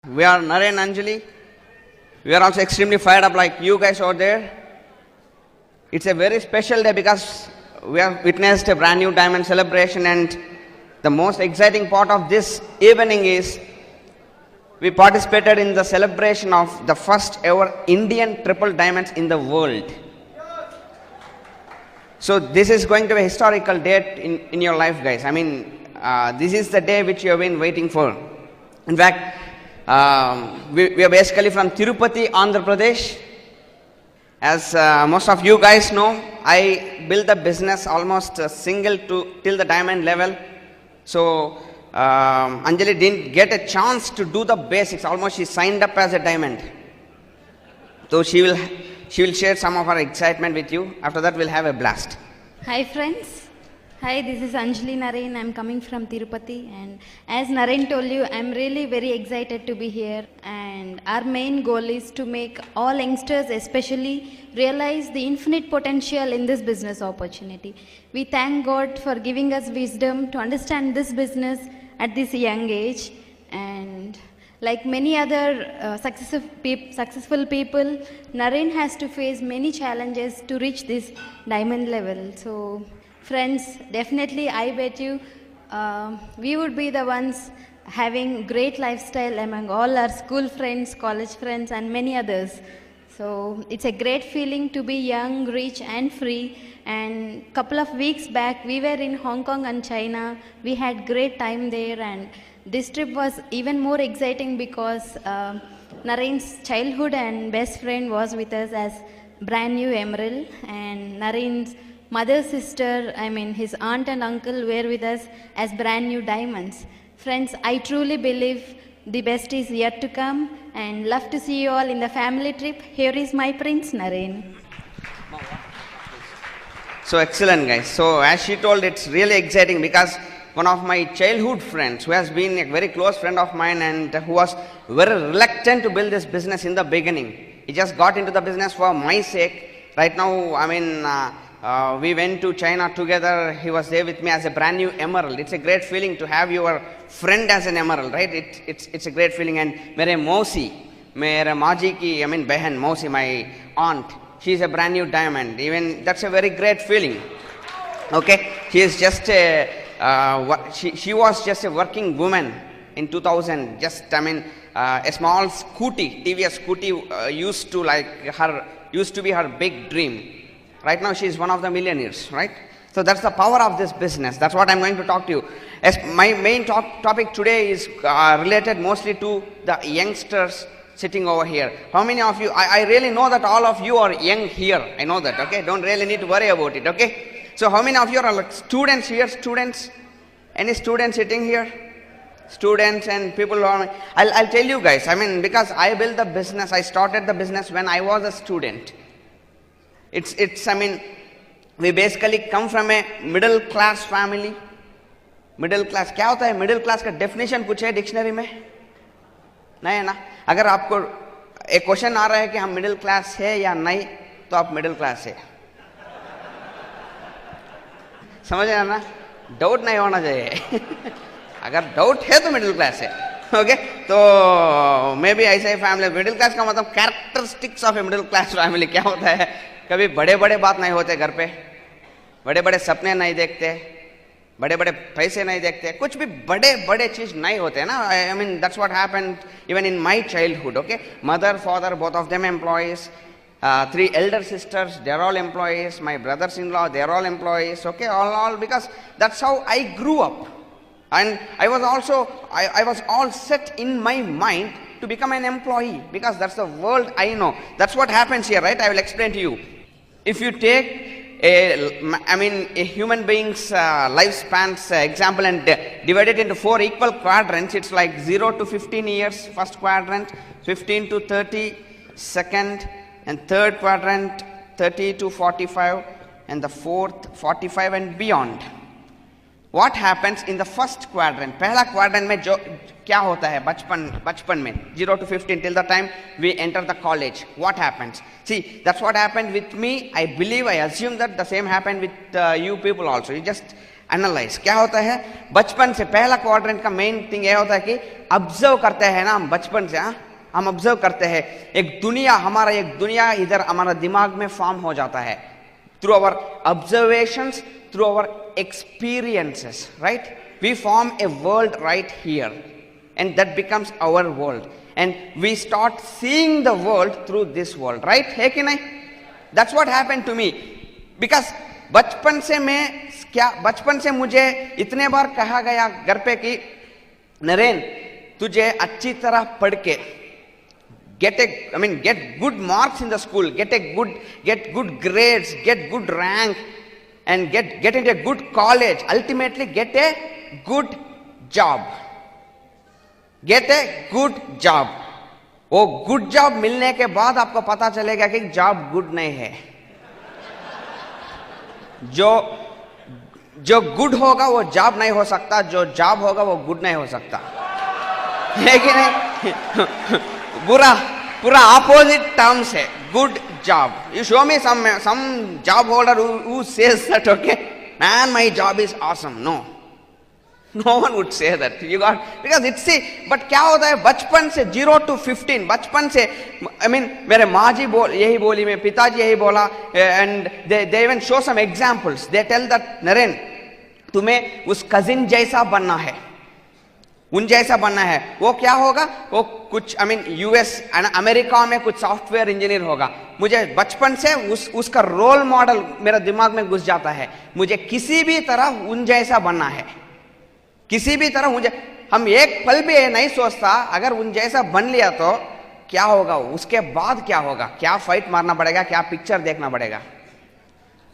We are Naren Anjali. We are also extremely fired up like you guys out there. It's a very special day because we have witnessed a brand new diamond celebration, and the most exciting part of this evening is we participated in the celebration of the first ever Indian triple diamonds in the world. So this is going to be a historical date in your life, guys. I mean, this is the day which you have been waiting for. In fact, we are basically from Tirupati, Andhra Pradesh. As most of you guys know, I built the business almost single till the diamond level. So Anjali didn't get a chance to do the basics. Almost she signed up as a diamond. So she will share some of her excitement with you. After that, we'll have a blast. Hi friends. Hi, this is Anjali Naren. I'm coming from Tirupati, and as Naren told you, I'm really very excited to be here, and our main goal is to make all youngsters especially realize the infinite potential in this business opportunity. We thank God for giving us wisdom to understand this business at this young age, and like many other successful people, Naren has to face many challenges to reach this diamond level. So friends, definitely I bet you we would be the ones having great lifestyle among all our school friends, college friends and many others. So it's a great feeling to be young, rich and free. And couple of weeks back we were in Hong Kong and China. We had great time there, and this trip was even more exciting because Naren's childhood and best friend was with us as brand new emerald, and Naren's mother, sister, his aunt and uncle were with us as brand new diamonds. Friends, I truly believe the best is yet to come, and love to see you all in the family trip. Here is my prince, Naren. So excellent, guys. So as she told, it's really exciting because one of my childhood friends who has been a very close friend of mine and who was very reluctant to build this business in the beginning. He just got into the business for my sake. Right now, we went to China together. He was there with me as a brand new emerald. It's a great feeling to have your friend as an emerald, right? It's a great feeling. And mere Maji ki, Behan, Mausi, my aunt, she's a brand new diamond. Even that's a very great feeling. Okay, she is just she was just a working woman in 2000. A small scooty, TVS scooty used to be her big dream. Right now, she is one of the millionaires, right? So that's the power of this business. That's what I'm going to talk to you. As my main topic today is related mostly to the youngsters sitting over here. How many of you, I really know that all of you are young here. I know that, okay? Don't really need to worry about it, okay? So how many of you are like students here? Students? Any students sitting here? Students and people who are, I'll tell you guys, because I built the business, I started the business when I was a student. We basically come from a middle class family. Middle class क्या होता है? Middle class का definition पूछे dictionary में? नहीं है ना? अगर आपको एक क्वेश्चन आ रहा है कि हम मिडिल क्लास है या नहीं, तो आप मिडिल क्लास है. समझ रहे ना? डाउट नहीं होना चाहिए. अगर डाउट है तो मिडिल क्लास है. ओके, तो मे बी ऐसे ही फैमिली. मिडिल क्लास का मतलब characteristics of a middle class family क्या होता है? कभी बड़े बड़े बात नहीं होते घर पे, बड़े बड़े सपने नहीं देखते, बड़े बड़े पैसे नहीं देखते, कुछ भी बड़े बड़े चीज नहीं होते ना. That's what happened even in my childhood. Okay, mother father both of them employees, 3 elder sisters, they're all employees. My brothers-in-law, they're all employees. Okay, all because that's how I grew up. And I was all set in my mind to become an employee because that's the world I know. That's what happens here, right? I will explain to you. If you take a human being's lifespan's example and divide it into 4 equal quadrants, it's like 0 to 15 years, first quadrant, 15 to 30, second, and third quadrant, 30 to 45, and the fourth, 45 and beyond. What happens in the first quadrant? पहला quadrant में जो क्या होता है बचपन में 0 to 15 till the time we enter the college. What happens? See, that's what happened with me. I believe, I assume that the same happened with you people also. You just analyse. क्या होता है बचपन से पहला quadrant का main thing यह होता है कि ऑब्जर्व करते हैं ना हम बचपन से। हम ऑब्जर्व करते हैं एक दुनिया इधर हमारा दिमाग में फॉर्म हो जाता है through our observations, through our experiences, right? We form a world right here and that becomes our world and we start seeing the world through this world, right? है कि नहीं? That's what happened to me because बचपन से मुझे इतने बार कहा गया घर पे कि नरेन तुझे अच्छी तरह पढ़ के get good marks in the school, get good grades, get good rank and get into a good college, ultimately get a good job. Gate a good job. वो गुड जॉब मिलने के बाद आपको पता चलेगा कि जॉब गुड नहीं है। जो गुड होगा वो जॉब नहीं हो सकता, जो जॉब होगा वो गुड नहीं हो सकता, है कि नहीं? पूरा ऑपोजिट टर्म्स है good job. You show me some job holder who says that okay man my job is awesome. No one would say that. You got because it's see, but क्या होता है बचपन से 0 to 15 बचपन से मेरे माँ जी यही बोली, मेरे पिताजी यही बोला and they even show some examples. They tell that Naren तुम्हें उस कजिन जैसा बनना है, उन जैसा बनना है। वो क्या होगा? वो कुछ यूएस अमेरिका में कुछ सॉफ्टवेयर इंजीनियर होगा। मुझे बचपन से उसका रोल मॉडल मेरा दिमाग में घुस जाता है। मुझे किसी भी तरह उन जैसा बनना है, किसी भी तरह मुझे। हम एक पल भी नहीं सोचता अगर उन जैसा बन लिया तो क्या होगा, उसके बाद क्या होगा, क्या फाइट मारना पड़ेगा, क्या पिक्चर देखना पड़ेगा,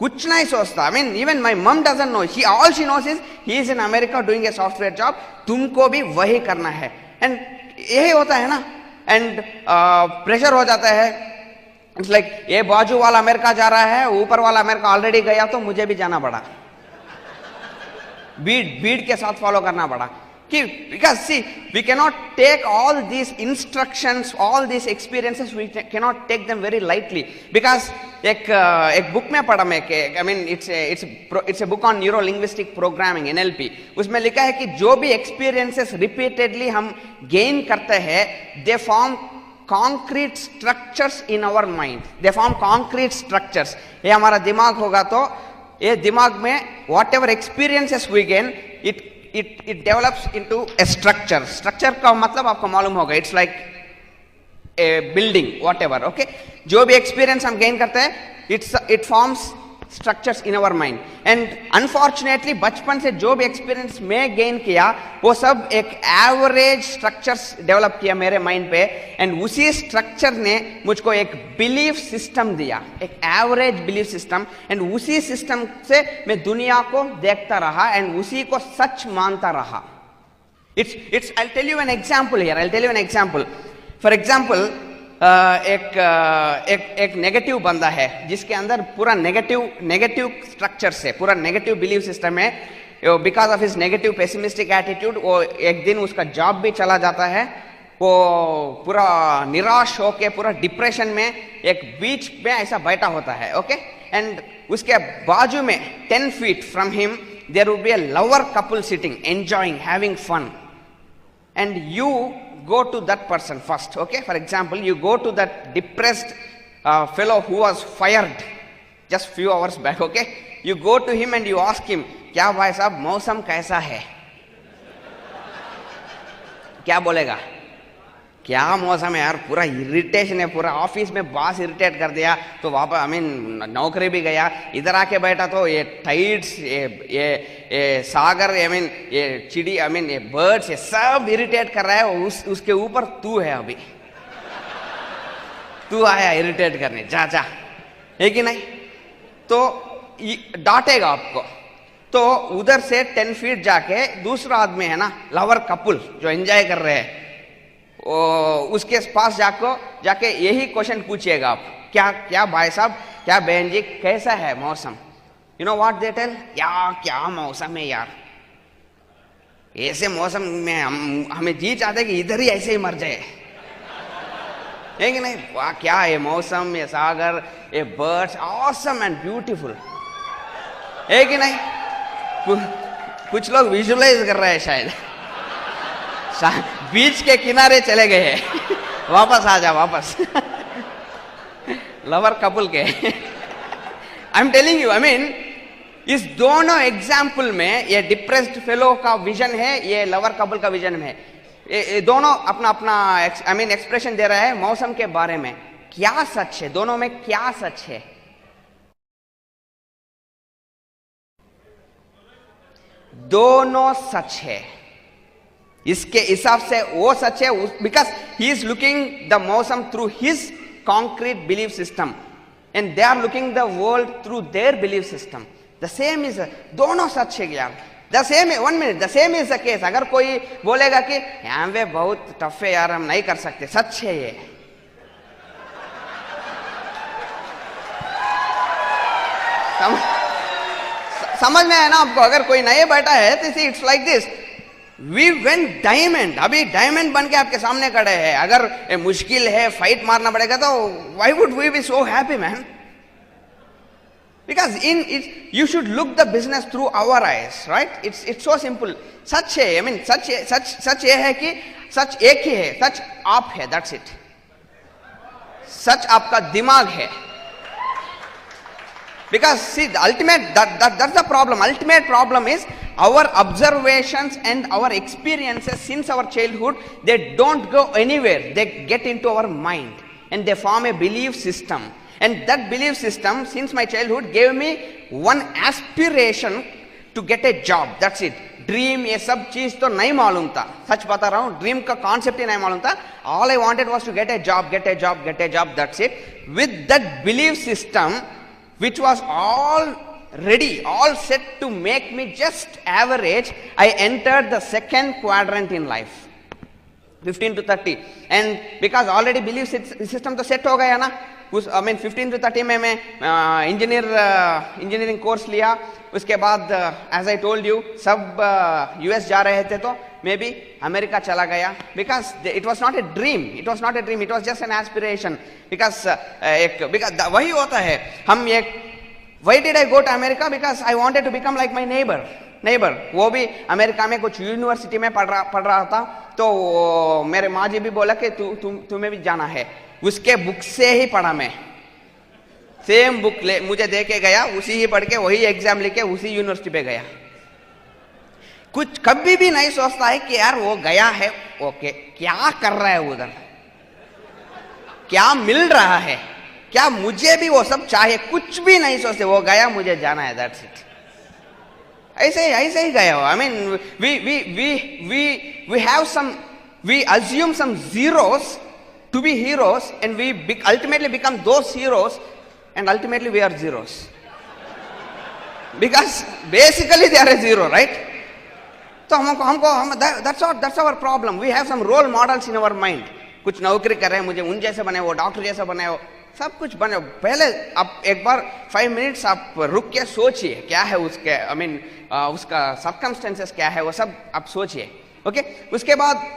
कुछ नहीं सोचता। Even my mum doesn't know, all she nose is he is in America doing a software job. तुमको भी वही करना है एंड यही होता है ना। एंड प्रेशर हो जाता है। इट्स लाइक ये बाजू वाला अमेरिका जा रहा है, ऊपर वाला अमेरिका ऑलरेडी गया तो मुझे भी जाना पड़ा, बीड के साथ फॉलो करना पड़ा कि because see we cannot take all these instructions, all these experiences, we cannot take them very lightly because एक बुक में पढ़ा मैं कि it's a book on neuro linguistic programming NLP। उसमें लिखा है कि जो भी experiences repeatedly हम gain करते हैं they form concrete structures in our mind, they form concrete structures। ये हमारा दिमाग होगा तो ये दिमाग में whatever experiences we gain it develops into a structure का मतलब आपको मालूम होगा, it's like a building whatever, okay? जो भी experience हम gain करते हैं it forms structures in our mind and unfortunately बचपन से जो भी experience मैं gain किया वो सब एक average structures develop किया मेरे mind पे and उसी structure ने मुझको एक belief system दिया, एक average belief system and उसी system से मैं दुनिया को देखता रहा and उसी को सच मानता रहा। I'll tell you an example here, I'll tell you an example. For example एक नेगेटिव बंदा है जिसके अंदर पूरा नेगेटिव स्ट्रक्चर से पूरा नेगेटिव बिलीव सिस्टम है। Because of his negative pessimistic attitude वो एक दिन उसका जॉब भी चला जाता है, वो पूरा निराश होके पूरा डिप्रेशन में एक बीच में ऐसा बैठा होता है, ओके? एंड उसके बाजू में 10 feet from him there would be a lover couple sitting enjoying having fun and you go to that person first, okay? For example, you go to that depressed fellow who was fired just few hours back, okay? You go to him and you ask him, क्या भाई साहब मौसम कैसा है? क्या बोलेगा? क्या मौसम है यार, पूरा इरिटेशन है, पूरा ऑफिस में बॉस इरिटेट कर दिया तो वापस नौकरी भी गया, इधर आके बैठा तो ये टाइड्स ये सागर ये चिड़ी ये बर्ड्स ये सब इरिटेट कर रहा है। उसके ऊपर तू है, अभी तू आया इरिटेट करने, जा है कि नहीं? तो डांटेगा आपको। तो उधर से 10 feet जाके दूसरा आदमी है ना, लवर कपल जो एंजॉय कर रहे हैं, उसके पास जाके यही क्वेश्चन पूछिएगा आप, क्या भाई साहब, क्या बहन जी कैसा है मौसम? You know what they tell, क्या मौसम है यार, ऐसे मौसम में हमें जी चाहते कि इधर ही ऐसे ही मर जाए, है कि नहीं? वाह क्या है मौसम, ये सागर, ये बर्ड्स ऑसम एंड ब्यूटीफुल, है कि नहीं? कुछ लोग विजुअलाइज कर रहे हैं शायद बीच के किनारे चले गए हैं वापस आ जा वापस लवर कपल के I am telling you, I mean इस दोनों एग्जाम्पल में ये डिप्रेस्ड फेलो का विजन है, ये लवर कपल का विजन है। ये दोनों अपना अपना आई मीन एक्सप्रेशन दे रहा है मौसम के बारे में। क्या सच है दोनों में, क्या सच है? दोनों सच है। इसके हिसाब से वो सच है because he is looking the मौसम through his concrete belief system and they are looking the world through their belief system. The same is, दोनों सच है यार। The same, 1 minute, the same is the case. अगर कोई बोलेगा कि यहाँ पे बहुत टफ है यार, हम नहीं कर सकते, सच है ये। समझ में है ना आपको? अगर कोई नए बैठा है तो it's like this, we went diamond, अभी डायमंड बन के आपके सामने खड़े हैं। अगर मुश्किल है, फाइट मारना पड़ेगा, तो why would we be so happy man? Because in it you should look the business through our eyes, right? It's so simple. सच है, आई मीन सच ये है कि सच एक ही है, सच आप है, दैट्स इट। सच आपका दिमाग है। Because see, the ultimate, that's the problem. Ultimate problem is our observations and our experiences since our childhood, they don't go anywhere. They get into our mind and they form a belief system. And that belief system since my childhood gave me one aspiration to get a job. That's it. Dream, ये सब चीज तो नहीं मालूम था, सच बता रहा हूँ, ड्रीम का कॉन्सेप्ट ही नहीं मालूम था। All I wanted was to get a job, get a job, get a job. That's it. With that belief system, which was all ready, all set to make me just average, I entered the second quadrant in life, 15 to 30. And because already belief system तो set हो गया ना, उस I mean 15 to 30 में मैं engineering course लिया। उसके बाद as I told you सब US जा रहे थे, तो मैं भी अमेरिका चला गया। because it was not a dream, it was not a dream, it was just an aspiration. because because वही होता है, हम एक why did I go to America? Because I wanted to become like my neighbor. वो भी America में कुछ university में पढ़ रहा था, तो मेरे माँ जी भी बोला कि तुम्हें भी जाना है। उसके बुक से ही पढ़ा मैं, सेम बुक ले मुझे दे के गया, उसी ही पढ़ के वही एग्जाम लेके उसी यूनिवर्सिटी पे गया। कुछ कभी भी नहीं सोचता है कि यार वो गया है, ओके क्या कर रहा है उधर, क्या मिल रहा है, क्या मुझे भी वो सब चाहिए, कुछ भी नहीं सोचते। वो गया, मुझे जाना है, दैट्स इट। ऐसे ही गया हो। I mean we have some, we assume some zeros to be heroes, and we ultimately become those heroes, and ultimately we are zeros. Because basically they are a zero, right? तो हमको that's our problem. We have some role models in our mind. कुछ नौकरी कर रहे हैं, मुझे उन जैसे बने हो, डॉक्टर जैसे बने हो, सब कुछ बने हो। पहले आप एक बार 5 मिनट्स आप रुक के सोचिए क्या है उसके, I mean उसका circumstances क्या है, वो सब आप सोचिए, okay? उसके बाद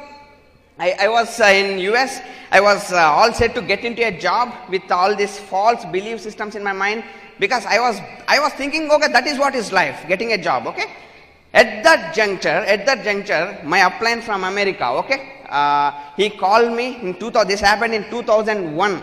I was in US. I was all set to get into a job with all these false belief systems in my mind, because I was thinking, okay, that is what is life, getting a job, okay? At that juncture, my upline from America, okay, he called me in 2000. This happened in 2001,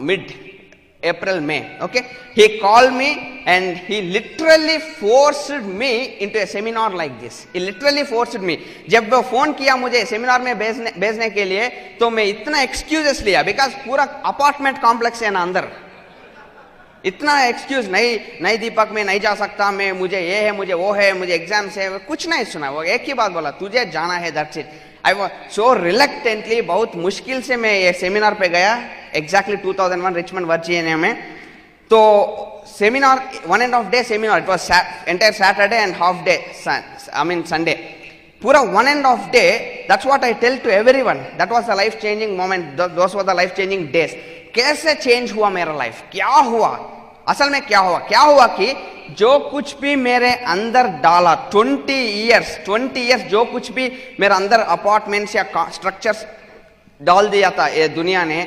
mid-April, May, okay? He called me and he literally forced me into a seminar like this. He literally forced me. जब वो phone किया मुझे seminar में भेजने के लिए, तो मैं इतना एक्सक्यूजेस लिया, बिकॉज पूरा अपार्टमेंट कॉम्प्लेक्स है ना अंदर, इतना एक्सक्यूज नहीं दीपक मैं नहीं जा सकता, मैं मुझे ये है, मुझे वो है, मुझे एग्जाम्स है, कुछ नहीं सुना। वो एक ही बात बोला, तुझे जाना है, that's it. I was so reluctantly, बहुत मुश्किल से मैं ये सेमिनार पे गया, एग्जैक्टली 2001 रिचमंड वर्जीनिया में। तो seminar 1.5 day seminar, it was entire Saturday and half day, I mean Sunday, पूरा 1.5 day। That's what I tell to everyone, that was the life changing moment, those were the life changing days. कैसे change हुआ मेरा life, क्या हुआ असल में, क्या हुआ कि जो कुछ भी मेरे अंदर डाला 20 years जो कुछ भी मेरे अंदर अपार्टमेंट्स या स्ट्रक्चर्स डाल दिया था ये दुनिया ने,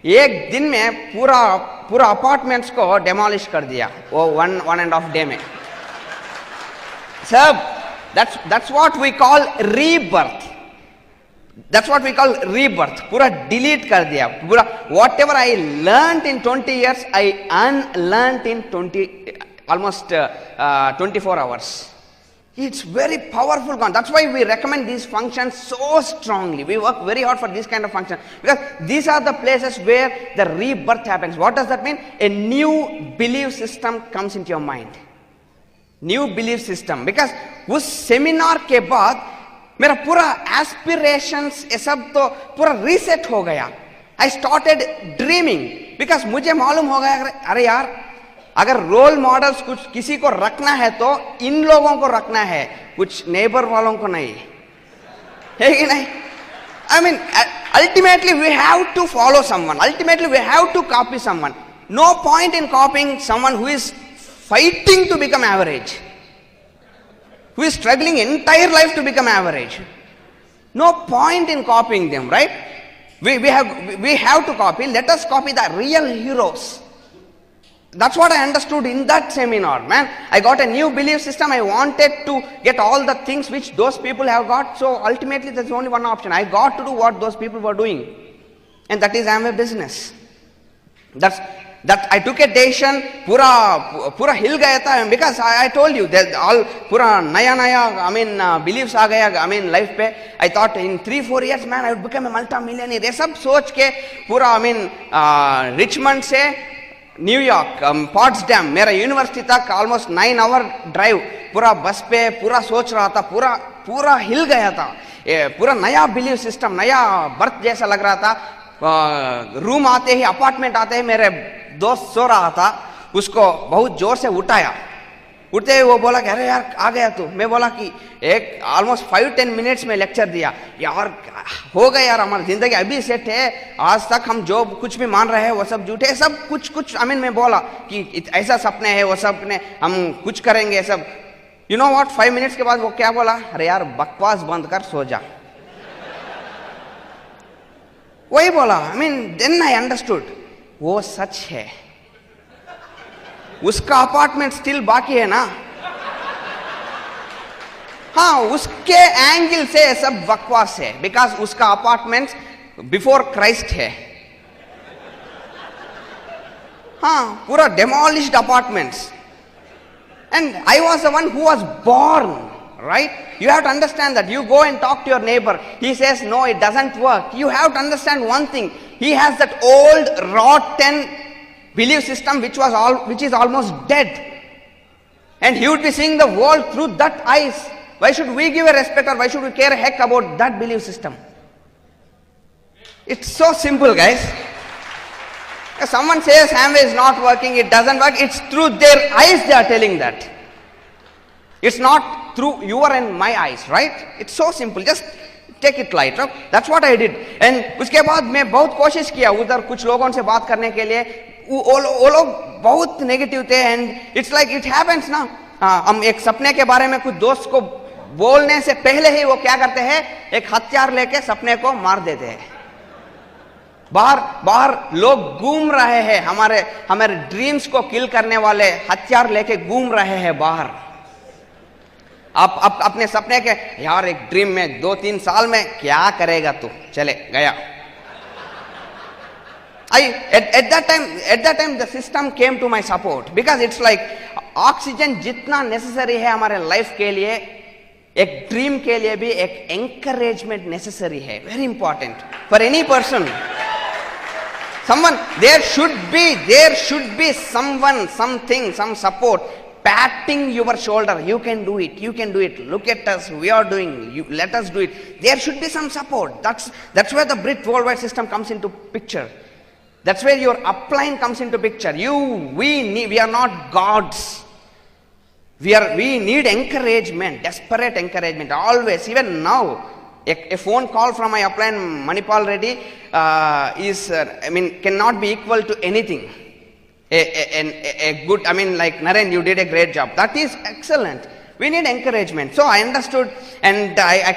एक दिन में पूरा अपार्टमेंट्स को डेमोलिश कर दिया, वो 1.5 day में। Sir, that's what we call rebirth. That's what we call rebirth. पूरा delete कर दिया. पूरा whatever I learnt in 20 years, I unlearnt in almost 24 hours. It's very powerful concept. That's why we recommend these functions so strongly. We work very hard for this kind of function because these are the places where the rebirth happens. What does that mean? A new belief system comes into your mind. New belief system. Because उस seminar के बाद मेरा पूरा aspirations ये सब तो पूरा reset हो गया. I started dreaming because मुझे मालूम हो गया अरे यार अगर रोल मॉडल्स कुछ किसी को रखना है तो इन लोगों को रखना है, कुछ नेबर वालों को नहीं, है कि नहीं? I mean, ultimately we have to follow someone. Ultimately we have to copy someone. No point in copying someone who is fighting to become average, who is struggling entire life to become average. No point in copying them, right? We have to copy. Let us copy the real heroes. That's what I understood in that seminar, man. I got a new belief system. I wanted to get all the things which those people have got. So ultimately there's only one option. I got to do what those people were doing. And that is Amway business. That I took a decision, pura हिल गया था, because I told you that all पूरा नया beliefs आ गया, life पे. I thought in 3-4 years, man, I would become a multi-millionaire. ये सब सोच के पूरा Richmond से न्यूयॉर्क, पॉट्सडैम, मेरा यूनिवर्सिटी तक ऑलमोस्ट 9 आवर ड्राइव, पूरा बस पे पूरा सोच रहा था, पूरा हिल गया था. पूरा नया बिलीव सिस्टम, नया बर्थ जैसा लग रहा था. रूम आते ही, अपार्टमेंट आते ही मेरे दोस्त सो रहा था, उसको बहुत जोर से उठाया. उठते ही वो बोला कि अरे यार आ गया तू. मैं बोला कि एक ऑलमोस्ट 5-10 मिनट्स में लेक्चर दिया. यार हो गया यार, हमारी जिंदगी अभी सेट है, आज तक हम जो कुछ भी मान रहे हैं वो सब झूठे, सब कुछ मैं बोला कि ऐसा सपने है, वो सपने हम कुछ करेंगे सब. यू नो व्हाट, 5 मिनट्स के बाद वो क्या बोला? अरे यार बकवास बंद कर, सो जा. वही बोला. देन आई अंडरस्टूड, वो सच है. उसका अपार्टमेंट स्टिल बाकी है ना. हाँ, उसके एंगल से सब बकवास है, बिकॉज उसका अपार्टमेंट बिफोर क्राइस्ट है. हाँ, पूरा demolished apartments. And I was the one who was born, right? You have to understand that. You go and talk to your neighbor, he says no, it doesn't work. You have to understand one thing, he has that old rotten belief system which is almost dead, and he would be seeing the world through that eyes. Why should we give a respect, or why should we care a heck about that belief system? It's so simple, guys. If someone says Amway is not working, it doesn't work, it's through their eyes they are telling that. It's not through your and my eyes, right? It's so simple. Just take it light, right? That's what I did. And उसके बाद मैं बहुत कोशिश किया उधर कुछ लोगों से बात करने के लिए. वो लोग बहुत नेगेटिव थे. And it's like it happens ना. हम एक सपने के बारे में कुछ दोस्त को बोलने से पहले ही वो क्या करते हैं, एक हथियार लेके सपने को मार देते हैं. बाहर लोग घूम रहे हैं, हमारे ड्रीम्स को किल करने वाले हथियार लेके घूम रहे हैं बाहर. आप अपने सपने के, यार एक ड्रीम में 2-3 साल में क्या करेगा तू, चले गया. At that time the system came to my support, because it's like oxygen जितना नेसेसरी है हमारे लाइफ के लिए, एक ड्रीम के लिए भी एक एंकरेजमेंट नेसेसरी है. Very important for any person. someone there should be someone, something, some support patting your shoulder. You can do it, look at us, we are doing, let us do it. There should be some support. That's where the Brit worldwide system comes into picture. That's where your upline comes into picture. We are not gods. We need encouragement, desperate encouragement, always. Even now, a phone call from my upline Manipal Reddy cannot be equal to anything. A good, like Naren, you did a great job. That is excellent. We need encouragement. So I understood, and I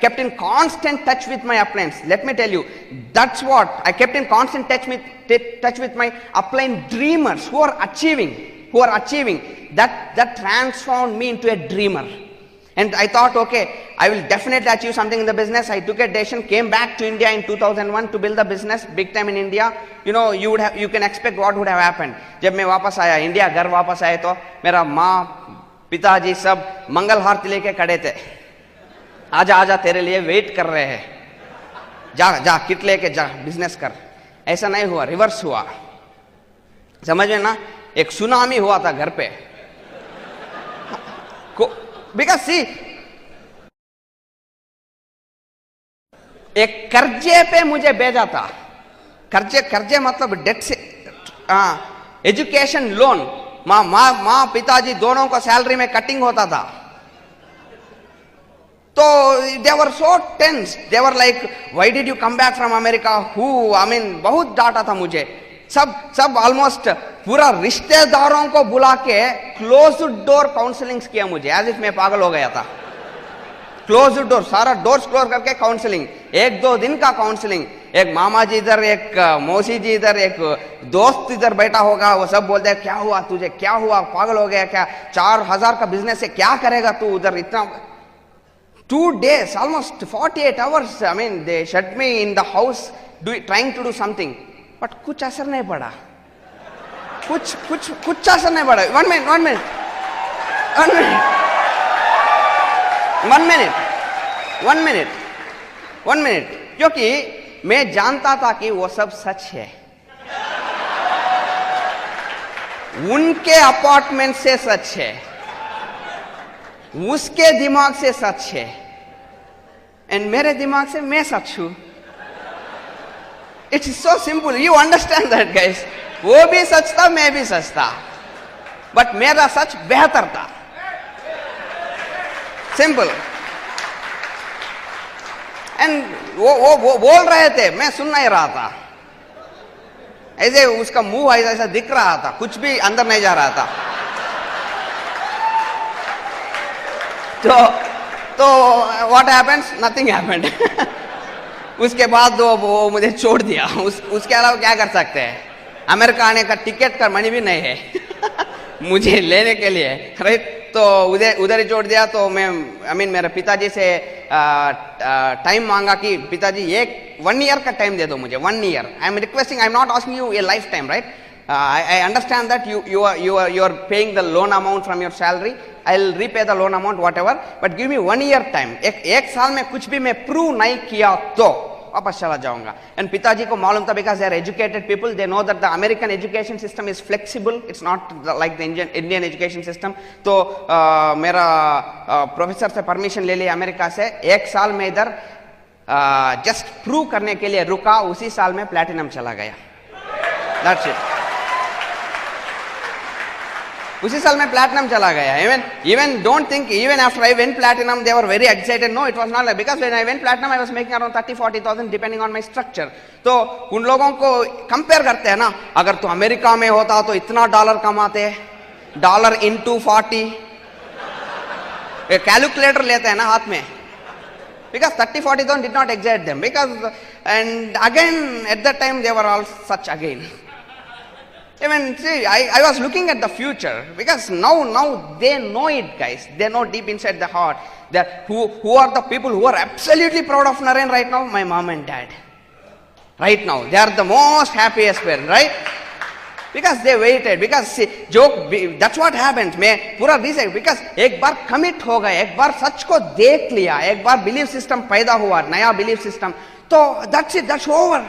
kept in constant touch with my uplines. Let me tell you, that's what I kept in constant touch with my upline dreamers who are achieving. who are achieving. That transformed me into a dreamer. And I thought, okay, I will definitely achieve something in the business. I took a decision, came back to India in 2001 to build the business big time in India. You know, you can expect what would have happened. जब मैं वापस आया India, घर वापस आए तो मेरा माँ पिताजी सब मंगल हारती लेके खड़े थे. आजा आजा तेरे लिए वेट कर रहे हैं. जा जा किट लेके जा बिजनेस कर. ऐसा नहीं हुआ, रिवर्स हुआ. समझ में ना, एक सुनामी हुआ था घर पे. बिकॉज सी एक कर्जे पे मुझे भेजा था. कर्जे मतलब डेट से एजुकेशन लोन. माँ पिताजी दोनों को सैलरी में कटिंग होता था. तो they were so tense. They were like why did you come back from America. बहुत डांटा था मुझे. सब ऑलमोस्ट पूरा रिश्तेदारों को बुला के क्लोज डोर काउंसलिंग किया मुझे, एज इफ मैं पागल हो गया था. क्लोज डोर, सारा डोर्स क्लोज करके काउंसलिंग. 1-2 दिन का काउंसलिंग. एक मामा जी इधर, एक मौसी जी इधर, एक दोस्त इधर बैठा होगा. वो सब बोलते हैं क्या हुआ तुझे, क्या हुआ, पागल हो गया क्या, 4,000 का बिजनेस है, क्या करेगा तू उधर इतना. 2 days, almost 48 hours, they shut me in the house trying to do something. But कुछ असर नहीं पड़ा. कुछ असर नहीं पड़ा. वन मिनट क्योंकि मैं जानता था कि वो सब सच है. उनके अपार्टमेंट से सच है, उसके दिमाग से सच है, एंड मेरे दिमाग से मैं सच हूं. It is so simple. You understand that, guys? वो भी सच था, मैं भी सच था, बट मेरा सच बेहतर था. सिंपल. एंड वो बोल रहे थे, मैं सुन नहीं रहा था. ऐसे उसका मुंह ऐसा दिख रहा था, कुछ भी अंदर नहीं जा रहा था. तो what happens? Nothing happened. उसके बाद वो मुझे छोड़ दिया. उसके अलावा क्या कर सकते हैं. अमेरिका आने का टिकट का मनी भी नहीं है मुझे लेने के लिए, राइट. तो उधर ही छोड़ दिया. तो मैं मेरे पिताजी से टाइम मांगा कि पिताजी 1 year का टाइम दे दो मुझे. 1 year. I am requesting, I am not asking U A life time, right. I understand that you are paying the loan amount from your salary. I'll repay the loan amount whatever, but give me 1 year time. एक साल में कुछ भी मैं prove नहीं किया तो वापस चला जाऊंगा. एंड पिताजी को मालूम था, because they are educated people, they know that the American education system is flexible. It's not like the Indian education system. तो मेरा प्रोफेसर से परमिशन ले लिया अमेरिका से. 1 साल में इधर जस्ट प्रूव करने के लिए रुका. उसी साल में प्लैटिनम चला गया. That's it. उसी साल में प्लैटिनम चला गया. Even don't think, even after I went platinum they were very excited. No, it was not like, because when I went platinum I was making around 30,000-40,000 depending on my structure. तो उन लोगों को compare करते हैं ना, अगर तो America में होता तो इतना डॉलर कमाते, डॉलर into 40. कैलकुलेटर लेते हैं ना हाथ में, because 30,000-40,000 did not excite them, because and again at that time they were all such again. Even see, I was looking at the future, because now they know it, guys. They know deep inside the heart that who are the people who are absolutely proud of Naren right now? My mom and dad. Right now, they are the most happiest parents, right? Because they waited. Because see, joke, that's what happens. मैं पूरा research, because एक बार commit हो गए, एक बार सच को देख लिया, एक बार belief system पैदा हुआ, नया belief system, तो that's it, that's over.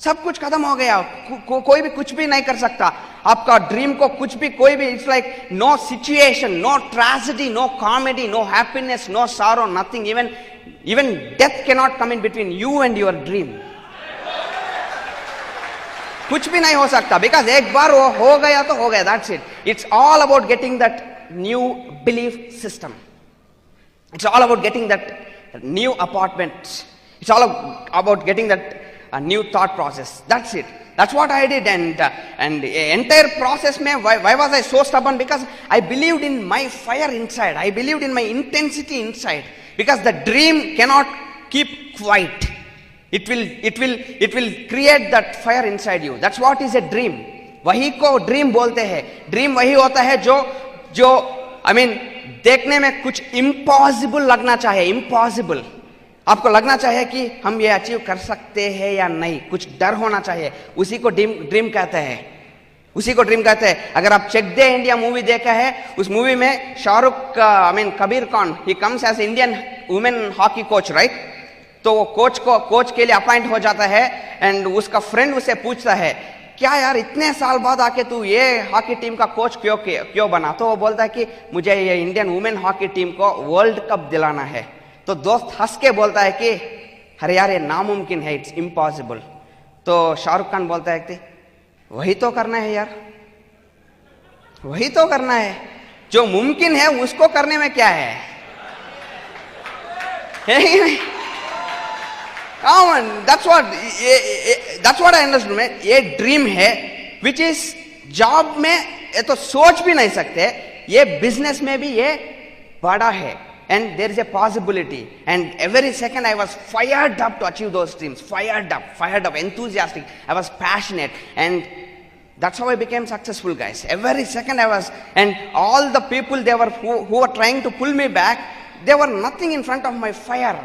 सब कुछ खत्म हो गया. कोई भी कुछ भी नहीं कर सकता. आपका ड्रीम को कुछ भी, कोई भी, it's like no situation, no tragedy, no comedy, no happiness, no sorrow, nothing. Even death cannot come in between you and your dream. कुछ भी नहीं हो सकता, because एक बार वो हो गया तो हो गया. That's it. It's all about getting that new belief system. It's all about getting that new apartment. It's all about getting that a new thought process. That's it. That's what I did. And entire process mein, why was I so stubborn? Because I believed in my fire inside. I believed in my intensity inside. Because the dream cannot keep quiet. It will create that fire inside you. That's what is a dream. वही को dream बोलते हैं। Dream वही होता है जो जो I mean देखने में कुछ इम्पॉसिबल लगना चाहिए, इम्पॉसिबल। आपको लगना चाहिए कि हम ये अचीव कर सकते हैं या नहीं, कुछ डर होना चाहिए, उसी को ड्रीम कहते हैं, उसी को ड्रीम कहते हैं। अगर आप चेक दे इंडिया मूवी देखा है, उस मूवी में Shahrukh I mean Kabir Khan, he comes as Indian women hockey coach, right? तो वो कोच के लिए अपॉइंट हो जाता है एंड उसका फ्रेंड उसे पूछता है, क्या यार इतने साल बाद आके तू ये हॉकी टीम का कोच क्यों बना? तो वो बोलता है कि मुझे ये इंडियन वुमेन हॉकी टीम को वर्ल्ड कप दिलाना है। तो दोस्त हंस के बोलता है कि अरे यार ये नामुमकिन है, इट्स इम्पॉसिबल। तो शाहरुख खान बोलता है कि वही तो करना है यार, वही तो करना है, जो मुमकिन है उसको करने में क्या है? that's what I understood में ये ड्रीम है विच इज जॉब में ये तो सोच भी नहीं सकते, ये बिजनेस में भी ये बड़ा है and there is a possibility and every second I was fired up to achieve those dreams, fired up, enthusiastic, I was passionate and that's how I became successful, guys. Every second I was, and all the people they were who were trying to pull me back, they were nothing in front of my fire.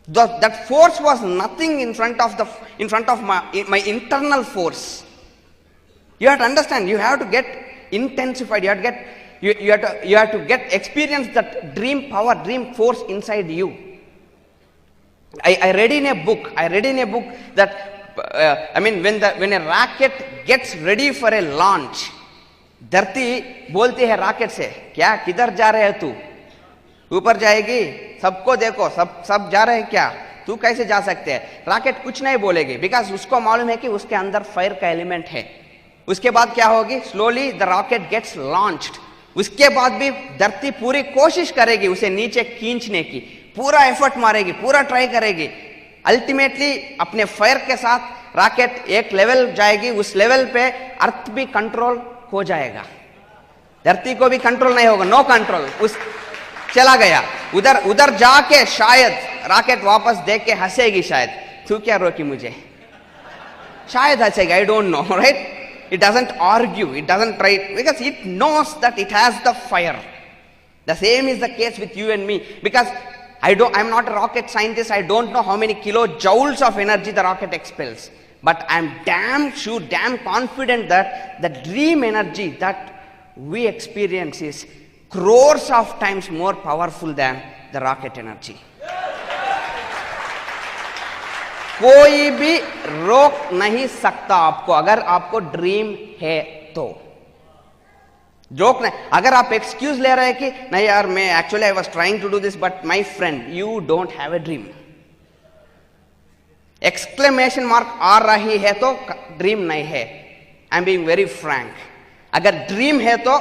That force was nothing in front of my internal force. You have to understand, you have to get intensified, you have to get experience that dream power, dream force inside you. I read in a book that I mean when a rocket gets ready for a launch, धरती बोलती है rocket से, क्या किधर जा रहे है तू? ऊपर जाएगी, सबको देखो, सब जा रहे हैं क्या, तू कैसे जा सकते हैं? रॉकेट कुछ नहीं बोलेगी, बिकॉज उसको मालूम है कि उसके अंदर फायर का एलिमेंट है। उसके बाद क्या होगी? Slowly the rocket gets launched. उसके बाद भी धरती पूरी कोशिश करेगी उसे नीचे खींचने की, पूरा एफर्ट मारेगी, पूरा ट्राई करेगी। अल्टीमेटली अपने फायर के साथ रॉकेट एक लेवल जाएगी, उस लेवल पे अर्थ भी कंट्रोल हो जाएगा, धरती को भी कंट्रोल नहीं होगा, नो कंट्रोल, उस चला गया उधर जाके शायद रॉकेट वापस देख के हंसेगी, शायद तू क्या रोकी मुझे, शायद हंसेगी, I don't know, right? It doesn't argue, it doesn't try, because it knows that it has the fire. The same is the case with you and me, because I'm not a rocket scientist, I don't know how many kilojoules of energy the rocket expels, but I'm damn sure, damn confident that the dream energy that we experience is crores of times more powerful than the rocket energy. कोई भी रोक नहीं सकता आपको, अगर आपको dream है तो। जोक नहीं, अगर आप एक्सक्यूज ले रहे हैं कि नहीं यार मैं actually I was trying to do this but my friend, you don't have a dream. Exclamation mark आ रही है तो ड्रीम नहीं है। I am being very frank, अगर ड्रीम है तो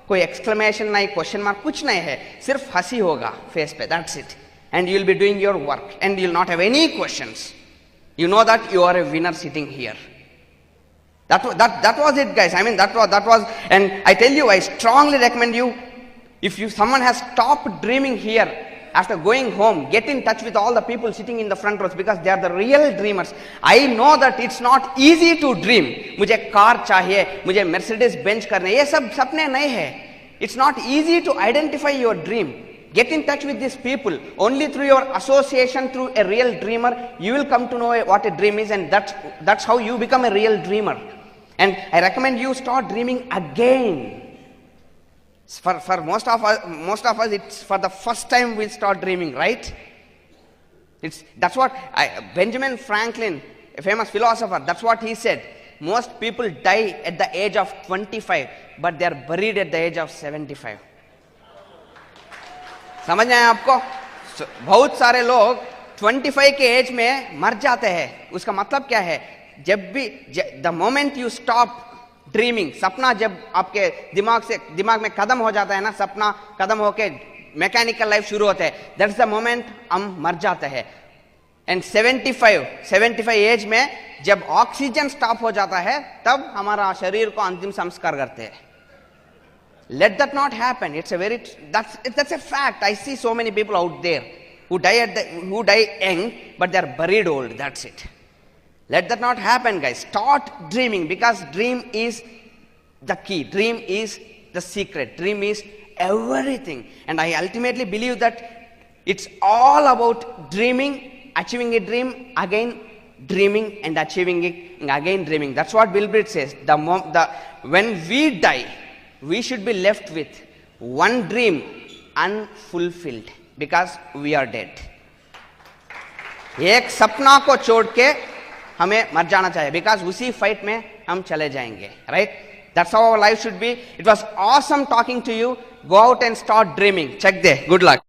कोई एक्सक्लेमेशन नहीं, क्वेश्चन मार्क कुछ नहीं है, सिर्फ हंसी होगा फेस पे, that's it, and you will be doing your work and you will not have any questions. You know that you are a winner sitting here. That was it, guys. I mean, that was, and I tell you, I strongly recommend you, if someone has stopped dreaming here, after going home, get in touch with all the people sitting in the front rows, because they are the real dreamers. I know that it's not easy to dream. मुझे car चाहिए, मुझे Mercedes Benz करने, ये सब सपने नहीं है. It's not easy to identify your dream. Get in touch with these people. Only through your association through a real dreamer, you will come to know what a dream is, and that's how you become a real dreamer. And I recommend you start dreaming again. For most of us, it's for the first time we start dreaming, right? That's what Benjamin Franklin, a famous philosopher, that's what he said. Most people die at the age of 25, but they are buried at the age of 75. समझ में आया आपको? बहुत सारे लोग 25 के as में मर जाते हैं. उसका मतलब क्या है? जब भी the moment you stop dreaming, सपना जब आपके दिमाग में खत्म हो जाता है ना, सपना खत्म होके मैकेनिकल लाइफ शुरू होता है, दैट्स द मोमेंट हम मर जाते हैं. एंड 75 एज में जब ऑक्सीजन स्टॉप हो जाता है, तब हमारा शरीर को अंतिम संस्कार करते हैं. Let that not happen. That's a fact. I see so many people out there who die young, but they are buried old. That's it. Let that not happen, guys. Start dreaming, because dream is the key. Dream is the secret. Dream is everything. And I ultimately believe that it's all about dreaming, achieving a dream, again dreaming and achieving it, and again dreaming. That's what Bill Britt says. When we die, we should be left with one dream unfulfilled, because we are dead. एक सपना को छोड़ के हमें मर जाना चाहिए, because उसी फाइट में हम चले जाएंगे, right? That's how our life should be. It was awesome talking to you. Go out and start dreaming. चेक दे. Good luck.